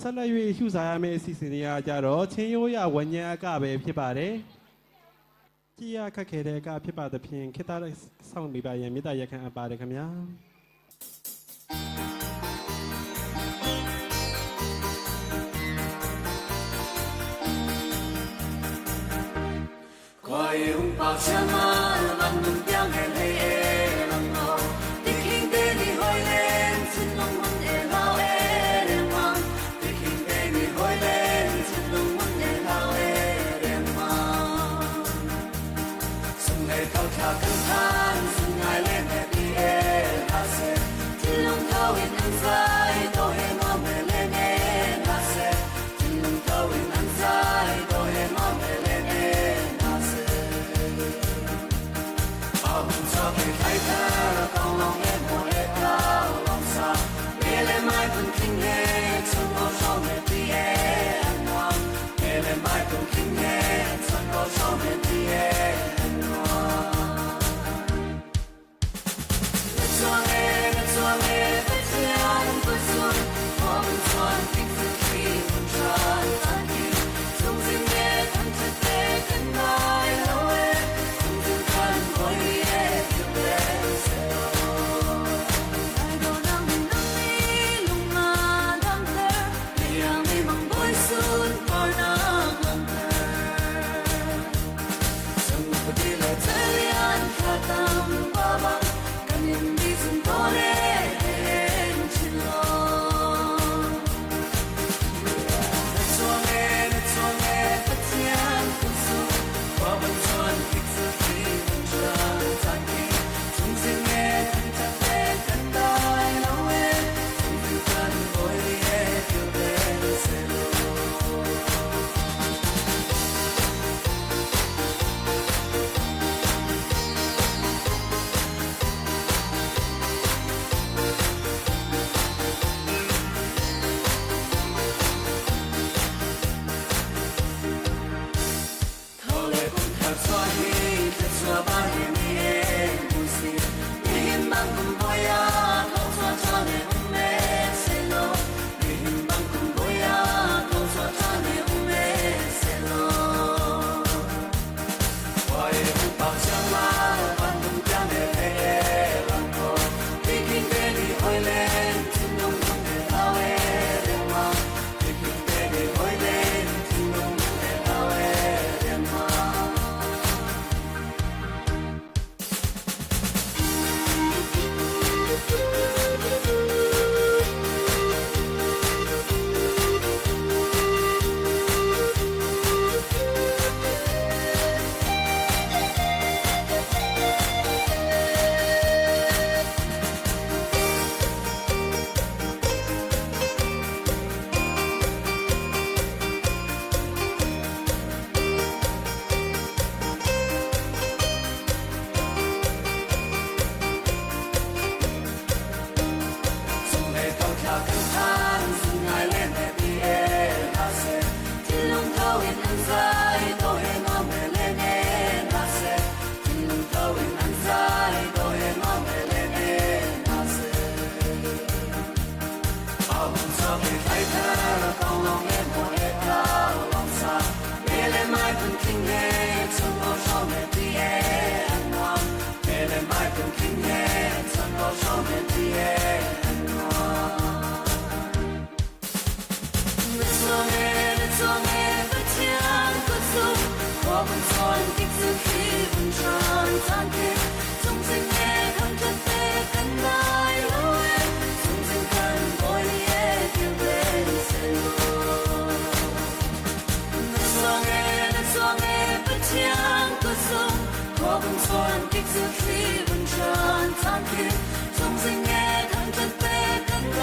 ဆက်လက်၍ရှုစားရမယ့်အစီအစဉ်တွေကကြတော့ချင်းရိုးရဝညံအကပဲဖြစ်ပါတယ်ကြည်ရခက်ခဲတဲ့အကဖြစ်ပါသဖြင့်ခေတ္တဆောင်နေပါရန်မေတ္တာရက်ခံအပ်ပါတယ်ခင်ဗျာ快用宝枪啊，万能表现黑夜冷漠，你听得你会练，真龙魂也老的脸王，你听得你会练，真龙魂也老的脸王，送来高桥跟盘，送来练的比夜那些，真龙头也能在，都也我们练的那些，真龙头也能在，都也我们练的。开头高浪也莫也高浪沙，别来买本听的，成我少没毕业光，别来买本听的，成我少没毕业光。做的不讲不说，我们穿平时去不穿单衣，从今夜看着的更大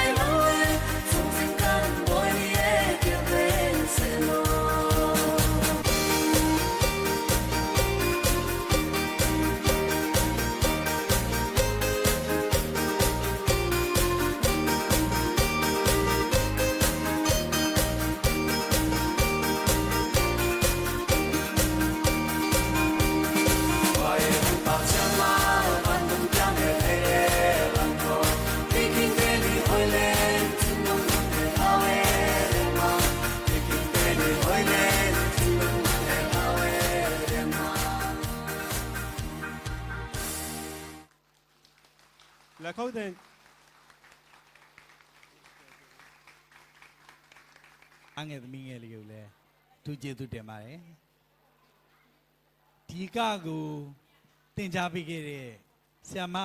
了喂，从今看我也。တဲ့ အငယ်သမီးငယ်လေးကိုလည်းသူကျေးဇူးတင်ပါတယ်ဒီကကိုတင် जा ပေးခဲ့တဲ့ဆ iam မ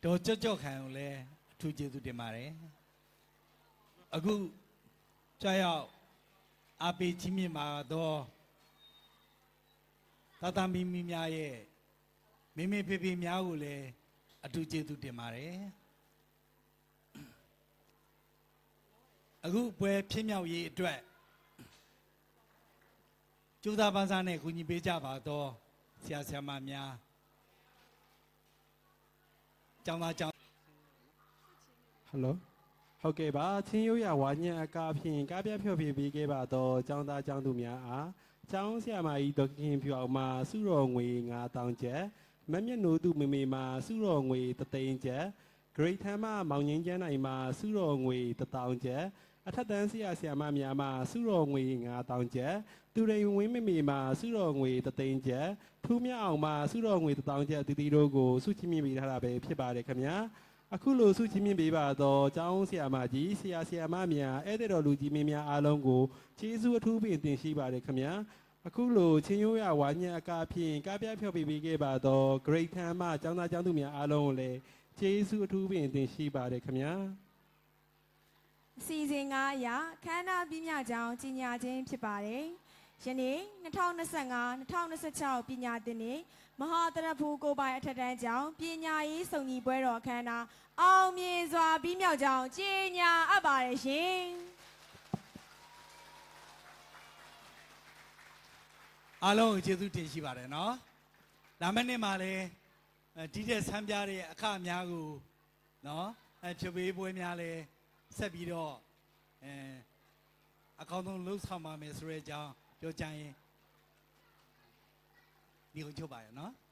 ဒေါ်ကြော့ခိုင်ကိုလည်းအထူးကျေးဇူးတင်ပါတယ်အခုကြာရောက်အားပေးချင်းမြင့်မှာတော့သာသမီမီများရဲ့မိမိဖေဖေများကိုလည်းအထူးကျေးဇူးတင်ပါတယ်အခုပွဲဖြစ်မြောက်ရေးအတွက်ကျူသားပန်းစားနဲ့ကူညီပေးကြပါတော့ဆရာဆရာမများကျောင်းသားကျောင်း ဟယ်လိုဟုတ်ကဲ့ပါချင်းရိုးရဝါညံအကားဖြင့်ကားပြဖြော်ပြပေးခဲ့ပါတော့ចောင်းသားចောင်းသူများအားចောင်းဆရာမကြီးဒေါက်ခင်ဖြူအောင်မှာစုတော်ငွေ9000ကျပ်မမျက်နှိုးသူမေမေမှာစုတော်ငွေ300ကျပ်ဂရိတ်ထမ်းမမောင်ငင်းကျန်းနိုင်မှာစုတော်ငွေ1000ကျပ်အထက်တန်းဆရာဆရာမများမှာစုတော်ငွေ9000ကျပ်သူရိန်ဝင်းမေမေမှာစုတော်ငွေ300ကျပ်ထူးမြအောင်မှာစုတော်ငွေ1000ကျပ်တီတီတို့ကိုစုချင်းမြင့်ပေးထားတာပဲဖြစ်ပါတယ်ခင်ဗျာအခုလိုစုချင်းမြင့်ပေးပါတော့ကျောင်းဆရာမကြီးဆရာဆရာမများဧည့်သည်တော်လူကြီးမင်းများအားလုံးကိုကျေးဇူးအထူးပင်တင်ရှိပါတယ်ခင်ဗျာအခုလိုချင်းရိုးရဝါညံအကားဖြင့်ကားပြဖြော်ပေးခဲ့ပါတော့ Great ထမ်းမကျောင်းသားကျောင်းသူများအားလုံးကိုလည်းကျေးဇူးအထူးပင်တင်ရှိပါတယ်ခင်ဗျာ အစီအစဉ်9အရာခန္ဓာပြမြကြောင်းကြီးညာခြင်းဖြစ်ပါတယ်။ယနေ့2025-2026ပညာသင်နှစ်မဟာတရဖူကိုပိုင်အထက်တန်းကျောင်းပညာရေးစုံညီပွဲတော်အခမ်းအနားအောင်မြင်စွာပြီးမြောက်ကြောင်းကြီးညာအပ်ပါတယ်ရှင်။ အားလုံးကိုကျေးဇူးတင်ရှိပါတယ်နော်။လာမယ့်နေ့မှာလည်းဒီတဲ့ဆန်းပြတဲ့အခများကိုနော်ဖြုတ်ပေးပွဲများလည်းဆက်ပြီးတော့အကောင်းဆုံးလှုပ်ဆောင်ပါမယ်ဆိုတဲ့အကြောင်းပြောကြရင်ဒီကိုချုပ်ပါရနော်။